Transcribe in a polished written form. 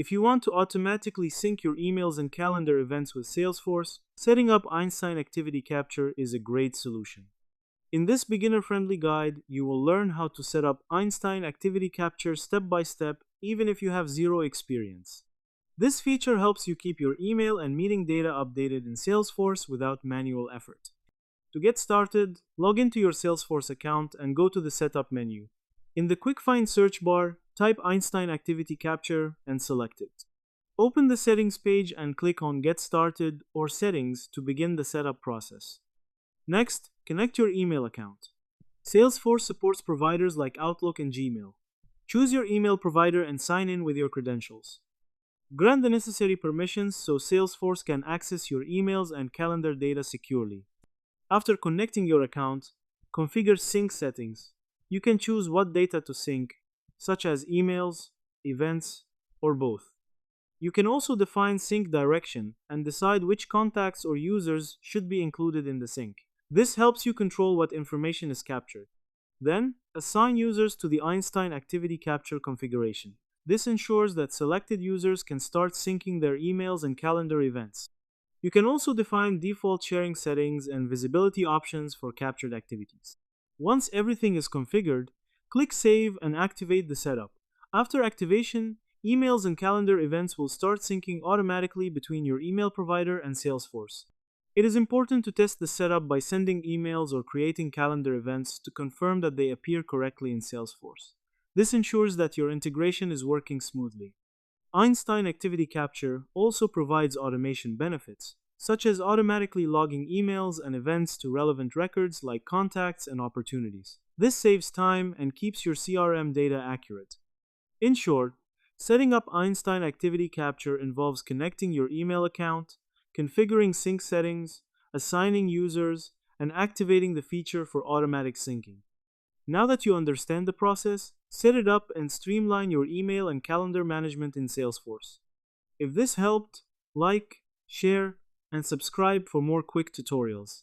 If you want to automatically sync your emails and calendar events with Salesforce, setting up Einstein Activity Capture is a great solution. In this beginner-friendly guide, you will learn how to set up Einstein Activity Capture step by step, even if you have zero experience. This feature helps you keep your email and meeting data updated in Salesforce without manual effort. To get started, log into your Salesforce account and go to the Setup menu. In the Quick Find search bar, type Einstein Activity Capture and select it. Open the Settings page and click on Get Started or Settings to begin the setup process. Next, connect your email account. Salesforce supports providers like Outlook and Gmail. Choose your email provider and sign in with your credentials. Grant the necessary permissions so Salesforce can access your emails and calendar data securely. After connecting your account, configure sync settings. You can choose what data to sync, such as emails, events, or both. You can also define sync direction and decide which contacts or users should be included in the sync. This helps you control what information is captured. Then, assign users to the Einstein Activity Capture configuration. This ensures that selected users can start syncing their emails and calendar events. You can also define default sharing settings and visibility options for captured activities. Once everything is configured, click Save and activate the setup. After activation, emails and calendar events will start syncing automatically between your email provider and Salesforce. It is important to test the setup by sending emails or creating calendar events to confirm that they appear correctly in Salesforce. This ensures that your integration is working smoothly. Einstein Activity Capture also provides automation benefits, such as automatically logging emails and events to relevant records like contacts and opportunities. This saves time and keeps your CRM data accurate. In short, setting up Einstein Activity Capture involves connecting your email account, configuring sync settings, assigning users, and activating the feature for automatic syncing. Now that you understand the process, set it up and streamline your email and calendar management in Salesforce. If this helped, like, share, and subscribe for more quick tutorials.